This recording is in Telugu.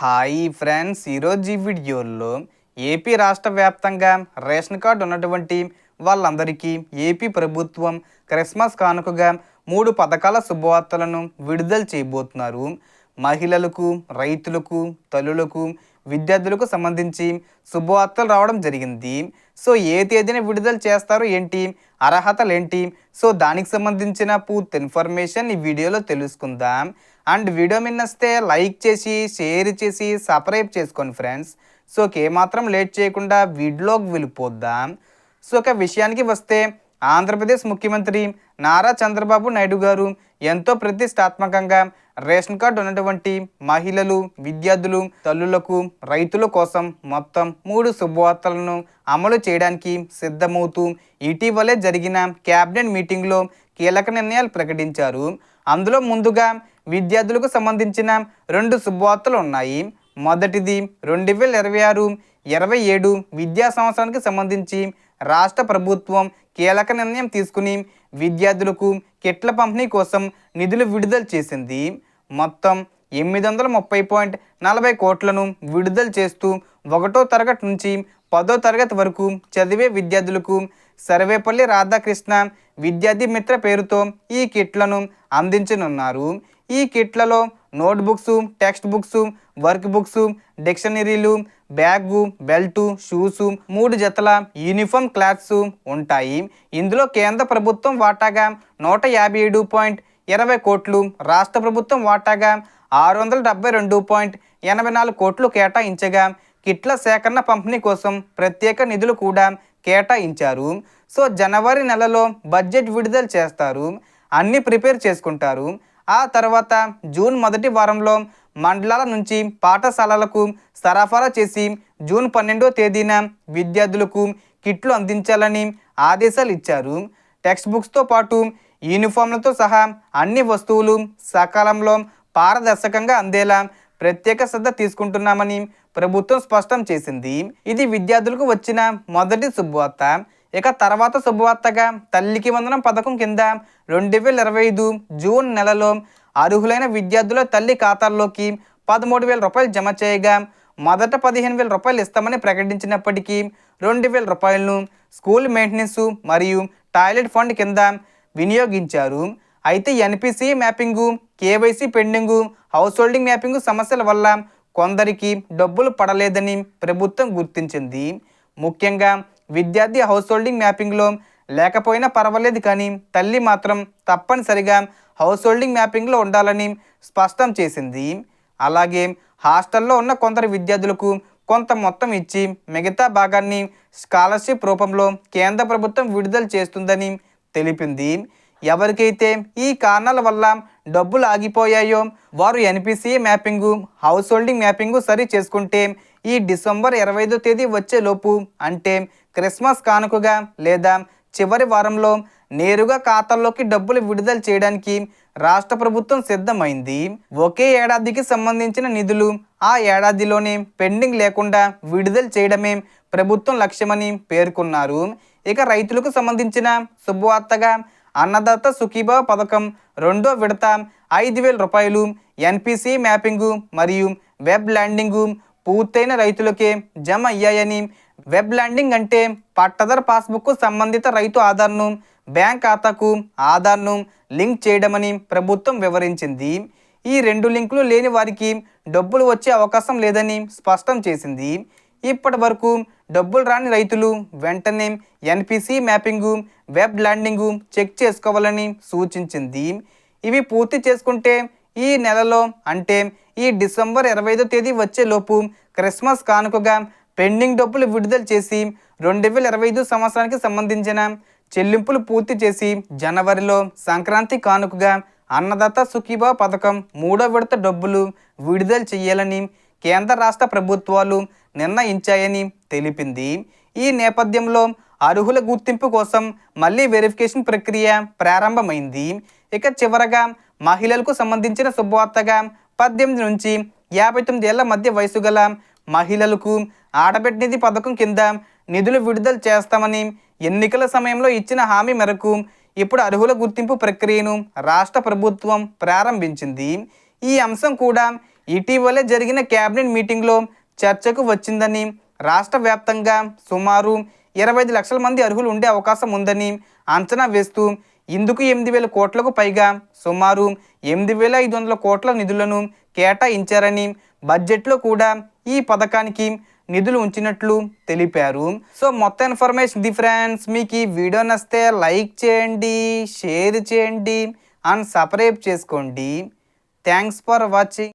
హాయ్ ఫ్రెండ్స్, ఈరోజు ఈ వీడియోలో ఏపీ రాష్ట్ర వ్యాప్తంగా రేషన్ కార్డు ఉన్నటువంటి వాళ్ళందరికీ ఏపీ ప్రభుత్వం క్రిస్మస్ కానుకగా 3 పథకాల శుభవార్తలను విడుదల చేయబోతున్నారు. మహిళలకు, రైతులకు, తల్లులకు, విద్యార్థులకు సంబంధించి శుభవార్తలు రావడం జరిగింది. సో ఏ తేదీన విడుదల చేస్తారు ఏంటి, అర్హతలు ఏంటి, సో దానికి సంబంధించిన పూర్తి ఇన్ఫర్మేషన్ ఈ వీడియోలో తెలుసుకుందాం. అండ్ వీడియో మిన్నస్తే లైక్ చేసి, షేర్ చేసి, సబ్స్క్రైబ్ చేసుకోండి ఫ్రెండ్స్. సో ఏమాత్రం లేట్ చేయకుండా వీడియోకి వెళ్ళిపోద్దాం. సో విషయానికి వస్తే, ఆంధ్రప్రదేశ్ ముఖ్యమంత్రి నారా చంద్రబాబు నాయుడు గారు ఎంతో ప్రతిష్టాత్మకంగా రేషన్ కార్డు ఉన్నటువంటి మహిళలు, విద్యార్థులు, తల్లులకు, రైతుల కోసం మొత్తం 3 శుభవార్తలను అమలు చేయడానికి సిద్ధమవుతూ ఇటీవలే జరిగిన క్యాబినెట్ మీటింగ్లో కీలక నిర్ణయాలు ప్రకటించారు. అందులో ముందుగా విద్యార్థులకు సంబంధించిన 2 శుభవార్తలు ఉన్నాయి. మొదటిది 2026-27 విద్యా సంవత్సరానికి సంబంధించి రాష్ట్ర ప్రభుత్వం కీలక నిర్ణయం తీసుకుని విద్యార్థులకు కిట్ల పంపిణీ కోసం నిధులు విడుదల చేసింది. మొత్తం 830.40 కోట్లను విడుదల చేస్తూ 1వ తరగతి నుంచి 10వ తరగతి వరకు చదివే విద్యార్థులకు సర్వేపల్లి రాధాకృష్ణ విద్యార్థి మిత్ర పేరుతో ఈ కిట్లను అందించనున్నారు. ఈ కిట్లలో notebooks, text books, work books, డిక్షనరీలు, బ్యాగు, బెల్టు, షూసు, 3 జతల యూనిఫామ్ క్లాత్స్ ఉంటాయి. ఇందులో కేంద్ర ప్రభుత్వం వాటాగా 157.20 కోట్లు, రాష్ట్ర ప్రభుత్వం వాటాగా 672.84 కోట్లు కేటాయించగా కిట్ల సేకరణ పంపిణీ కోసం ప్రత్యేక నిధులు కూడా కేటాయించారు. సో జనవరి నెలలో బడ్జెట్ విడుదల చేస్తారు, అన్నీ ప్రిపేర్ చేసుకుంటారు. ఆ తర్వాత జూన్ మొదటి వారంలో మండలాల నుంచి పాఠశాలలకు సరఫరా చేసి జూన్ 12వ తేదీన విద్యార్థులకు కిట్లు అందించాలని ఆదేశాలు ఇచ్చారు. టెక్స్ట్ బుక్స్తో పాటు యూనిఫామ్లతో సహా అన్ని వస్తువులు సకాలంలో పారదర్శకంగా అందేలా ప్రత్యేక శ్రద్ధ తీసుకుంటున్నామని ప్రభుత్వం స్పష్టం చేసింది. ఇది విద్యార్థులకు వచ్చిన మొదటి శుభవార్త. ఇక తర్వాత శుభవార్తగా తల్లికి వందనం పథకం కింద 2025 జూన్ నెలలో అర్హులైన విద్యార్థుల తల్లి ఖాతాల్లోకి 13,000 రూపాయలు జమ చేయగా మొదట 15,000 రూపాయలు ఇస్తామని ప్రకటించినప్పటికీ 2,000 రూపాయలను స్కూల్ మెయింటెనెన్స్ మరియు టాయిలెట్ ఫండ్ కింద వినియోగించారు. అయితే NPC mapping, KYC pending, house holding mapping సమస్యల వల్ల కొందరికి డబ్బులు పడలేదని ప్రభుత్వం గుర్తించింది. ముఖ్యంగా విద్యార్థి హౌస్ హోల్డింగ్ మ్యాపింగ్లో లేకపోయినా పర్వాలేదు, కానీ తల్లి మాత్రం తప్పనిసరిగా హౌస్ హోల్డింగ్ మ్యాపింగ్లో ఉండాలని స్పష్టం చేసింది. అలాగే హాస్టల్లో ఉన్న కొందరు విద్యార్థులకు కొంత మొత్తం ఇచ్చి మిగతా భాగాన్ని స్కాలర్షిప్ రూపంలో కేంద్ర ప్రభుత్వం విడుదల చేస్తుందని తెలిపింది. ఎవరికైతే ఈ కారణాల వల్ల డబ్బులు ఆగిపోయాయో వారు NPCA mapping, house holding mapping సరి చేసుకుంటే ఈ డిసెంబర్ 25వ తేదీ వచ్చేలోపు, అంటే క్రిస్మస్ కానుకగా లేదా చివరి వారంలో నేరుగా ఖాతాల్లోకి డబ్బులు విడుదల చేయడానికి రాష్ట్ర ప్రభుత్వం సిద్ధమైంది. ఒకే ఏడాదికి సంబంధించిన నిధులు ఆ ఏడాదిలోనే పెండింగ్ లేకుండా విడుదల చేయడమే ప్రభుత్వం లక్ష్యమని పేర్కొన్నారు. ఇక రైతులకు సంబంధించిన శుభవార్తగా అన్నదాత సుఖీభవ పథకం 2వ విడత 5,000 రూపాయలు ఎన్పిసి మ్యాపింగు మరియు వెబ్ ల్యాండింగు పూర్తయిన రైతులకే జమ అయ్యాయని, వెబ్ ల్యాండింగ్ అంటే పట్టదారు పాస్బుక్ సంబంధిత రైతు ఆధార్ను బ్యాంక్ ఖాతాకు ఆధార్ను లింక్ చేయడమని ప్రభుత్వం వివరించింది. ఈ 2 లింకులు లేని వారికి డబ్బులు వచ్చే అవకాశం లేదని స్పష్టం చేసింది. ఇప్పటి వరకు డబ్బులు రాని రైతులు వెంటనే NPC mapping, web landing check చేసుకోవాలని సూచించింది. ఇవి పూర్తి చేసుకుంటే ఈ నెలలో, అంటే ఈ డిసెంబర్ 25వ తేదీ వచ్చేలోపు క్రిస్మస్ కానుకగా పెండింగ్ డబ్బులు విడుదల చేసి 2025 సంవత్సరానికి సంబంధించిన చెల్లింపులు పూర్తి చేసి జనవరిలో సంక్రాంతి కానుకగా అన్నదాత సుఖీభవ పథకం 3వ విడత డబ్బులు విడుదల చేయాలని కేంద్ర రాష్ట్ర ప్రభుత్వాలు నిర్ణయించాయని తెలిపింది. ఈ నేపథ్యంలో అర్హుల గుర్తింపు కోసం మళ్ళీ వెరిఫికేషన్ ప్రక్రియ ప్రారంభమైంది. ఇక చివరగా మహిళలకు సంబంధించిన శుభవార్తగా 18 నుంచి 59 ఏళ్ల మధ్య వయసు గల మహిళలకు ఆడబిడ్డ నిధి పథకం కింద నిధులు విడుదల చేస్తామని ఎన్నికల సమయంలో ఇచ్చిన హామీ మేరకు ఇప్పుడు అర్హుల గుర్తింపు ప్రక్రియను రాష్ట్ర ప్రభుత్వం ప్రారంభించింది. ఈ అంశం కూడా ఇటీవలే జరిగిన కేబినెట్ మీటింగ్లో చర్చకు వచ్చిందని, రాష్ట్ర వ్యాప్తంగా సుమారు 25 లక్షల మంది అర్హులు ఉండే అవకాశం ఉందని అంచనా వేస్తూ ఇందుకు 8,000 కోట్లకు పైగా సుమారు 8,500 కోట్ల నిధులను కేటాయించారని, బడ్జెట్లో కూడా ఈ పథకానికి నిధులు ఉంచినట్లు తెలిపారు. సో మొత్తం ఇన్ఫర్మేషన్ ఇది ఫ్రెండ్స్. మీకు ఈ వీడియో నచ్చితే లైక్ చేయండి, షేర్ చేయండి అండ్ సబ్స్క్రైబ్ చేసుకోండి. Thanks for watching.